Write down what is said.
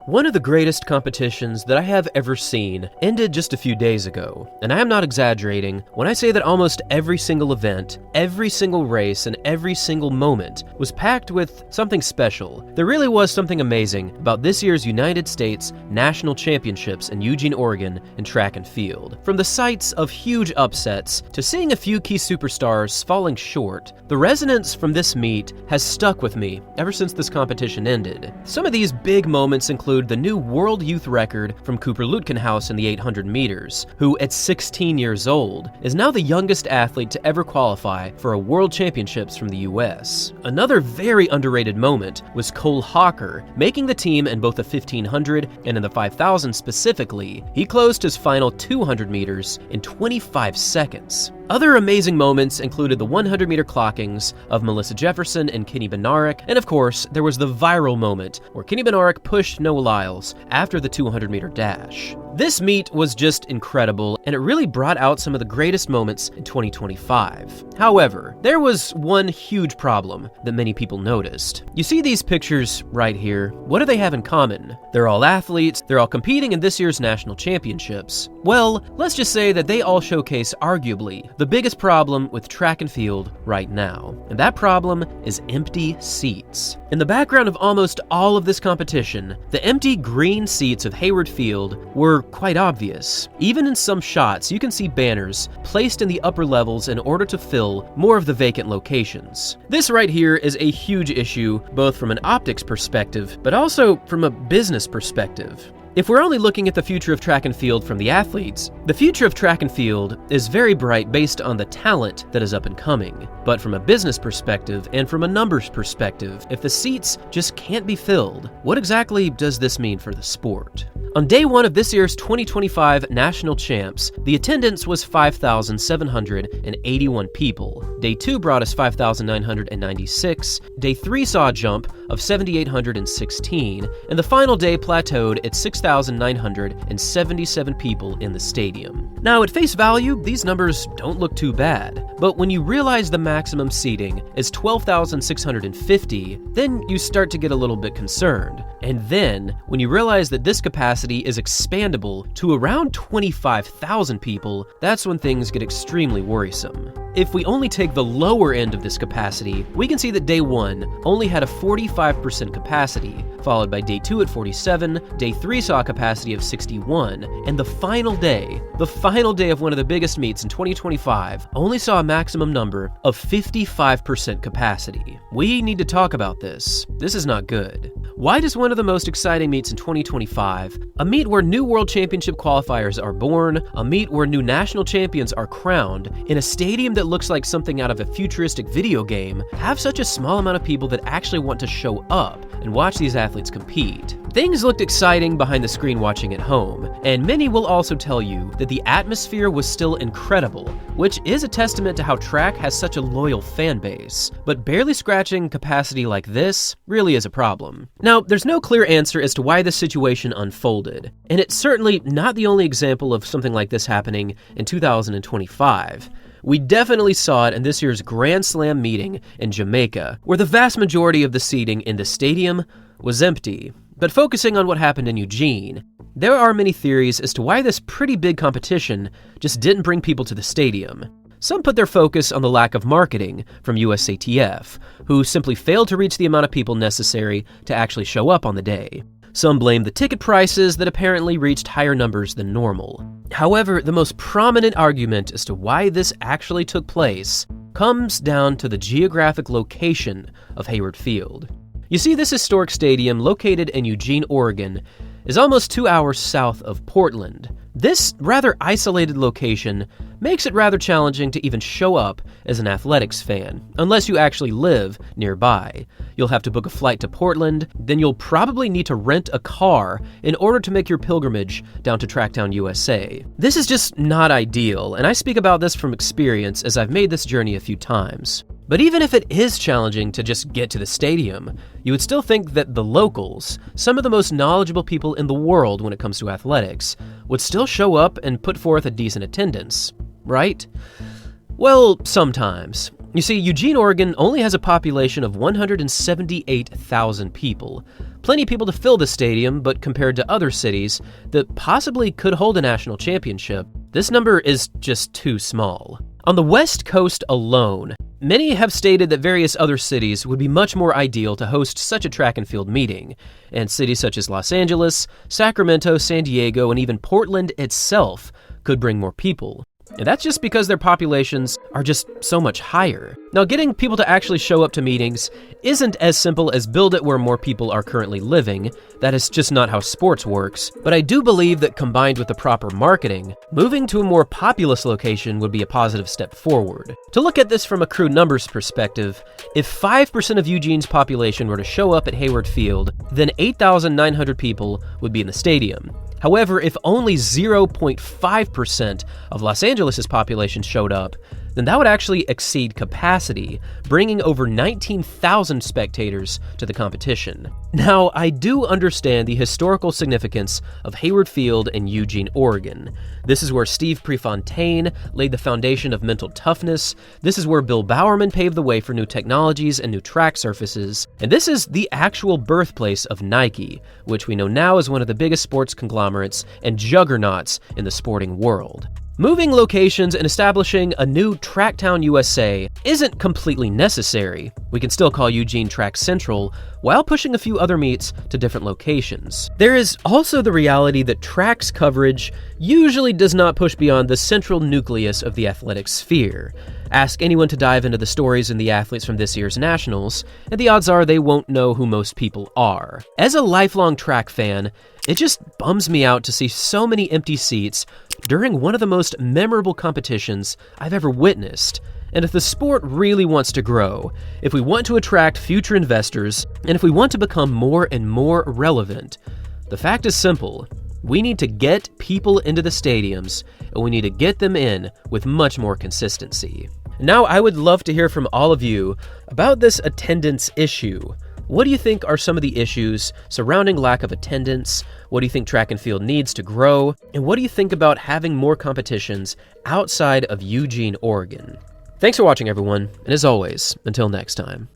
One of the greatest competitions that I have ever seen ended just a few days ago, and I am not exaggerating when I say that almost every single event, every single race, and every single moment was packed with something special. There really was something amazing about this year's United States National Championships in Eugene, Oregon in track and field. From the sights of huge upsets to seeing a few key superstars falling short, the resonance from this meet has stuck with me ever since this competition ended. Some of these big moments include the new world youth record from Cooper Lutkenhaus in the 800 meters, who at 16 years old is now the youngest athlete to ever qualify for a world championships from the US. Another very underrated moment was Cole Hawker making the team in both the 1500 and in the 5000 specifically. He closed his final 200 meters in 25 seconds. Other amazing moments included the 100-meter clockings of Melissa Jefferson and Kenny Bednarek, and of course, there was the viral moment where Kenny Bednarek pushed Noah Lyles after the 200-meter dash. This meet was just incredible, and it really brought out some of the greatest moments in 2025. However, there was one huge problem that many people noticed. You see these pictures right here. What do they have in common? They're all athletes, they're all competing in this year's national championships. Well, let's just say that they all showcase arguably the biggest problem with track and field right now, and that problem is empty seats. In the background of almost all of this competition, the empty green seats of Hayward Field were quite obvious. Even in some shots, you can see banners placed in the upper levels in order to fill more of the vacant locations. This right here is a huge issue, both from an optics perspective, but also from a business perspective. If we're only looking at the future of track and field from the athletes, the future of track and field is very bright based on the talent that is up and coming. But from a business perspective and from a numbers perspective, if the seats just can't be filled, what exactly does this mean for the sport? On day one of this year's 2025 National Champs, the attendance was 5,781 people. Day two brought us 5,996, day three saw a jump of 7,816, and the final day plateaued at 6,977 people in the stadium. Now, at face value, these numbers don't look too bad, but when you realize the maximum seating is 12,650, then you start to get a little bit concerned. And then, when you realize that this capacity is expandable to around 25,000 people, that's when things get extremely worrisome. If we only take the lower end of this capacity, we can see that day one only had a 45% capacity, followed by day two at 47, day three saw a capacity of 61, and the final day of one of the biggest meets in 2025, only saw a maximum number of 55% capacity. We need to talk about this. This is not good. Why does one of the most exciting meets in 2025, a meet where new World Championship qualifiers are born, a meet where new national champions are crowned, in a stadium that looks like something out of a futuristic video game, have such a small amount of people that actually want to show up and watch these athletes compete? Things looked exciting behind the screen watching at home, and many will also tell you that the atmosphere was still incredible, which is a testament to how track has such a loyal fan base. But barely scratching capacity like this really is a problem. Now, there's no clear answer as to why this situation unfolded, and it's certainly not the only example of something like this happening in 2025. We definitely saw it in this year's Grand Slam meeting in Jamaica, where the vast majority of the seating in the stadium was empty. But focusing on what happened in Eugene, there are many theories as to why this pretty big competition just didn't bring people to the stadium. Some put their focus on the lack of marketing from USATF, who simply failed to reach the amount of people necessary to actually show up on the day. Some blame the ticket prices that apparently reached higher numbers than normal. However, the most prominent argument as to why this actually took place comes down to the geographic location of Hayward Field. You see, this historic stadium, located in Eugene, Oregon, is almost 2 hours south of Portland. This rather isolated location makes it rather challenging to even show up as an athletics fan, unless you actually live nearby. You'll have to book a flight to Portland, then you'll probably need to rent a car in order to make your pilgrimage down to Tracktown, USA. This is just not ideal, and I speak about this from experience as I've made this journey a few times. But even if it is challenging to just get to the stadium, you would still think that the locals, some of the most knowledgeable people in the world when it comes to athletics, would still show up and put forth a decent attendance, right? Well, sometimes. You see, Eugene, Oregon only has a population of 178,000 people. Plenty of people to fill the stadium, but compared to other cities that possibly could hold a national championship, this number is just too small. On the West Coast alone, many have stated that various other cities would be much more ideal to host such a track and field meeting, and cities such as Los Angeles, Sacramento, San Diego, and even Portland itself could bring more people. And that's just because their populations are just so much higher. Now, getting people to actually show up to meetings isn't as simple as build it where more people are currently living. That is just not how sports works. But I do believe that combined with the proper marketing, moving to a more populous location would be a positive step forward. To look at this from a crude numbers perspective, if 5% of Eugene's population were to show up at Hayward Field, then 8,900 people would be in the stadium. However, if only 0.5% of Los Angeles' population showed up, then that would actually exceed capacity, bringing over 19,000 spectators to the competition. Now, I do understand the historical significance of Hayward Field in Eugene, Oregon. This is where Steve Prefontaine laid the foundation of mental toughness. This is where Bill Bowerman paved the way for new technologies and new track surfaces. And this is the actual birthplace of Nike, which we know now is one of the biggest sports conglomerates and juggernauts in the sporting world. Moving locations and establishing a new Tracktown USA isn't completely necessary. We can still call Eugene Track Central while pushing a few other meets to different locations. There is also the reality that track's coverage usually does not push beyond the central nucleus of the athletic sphere. Ask anyone to dive into the stories and the athletes from this year's Nationals, and the odds are they won't know who most people are. As a lifelong track fan, it just bums me out to see so many empty seats during one of the most memorable competitions I've ever witnessed. And if the sport really wants to grow, if we want to attract future investors, and if we want to become more and more relevant, the fact is simple. We need to get people into the stadiums, and we need to get them in with much more consistency. Now, I would love to hear from all of you about this attendance issue. What do you think are some of the issues surrounding lack of attendance? What do you think track and field needs to grow? And what do you think about having more competitions outside of Eugene, Oregon? Thanks for watching, everyone, and as always, until next time.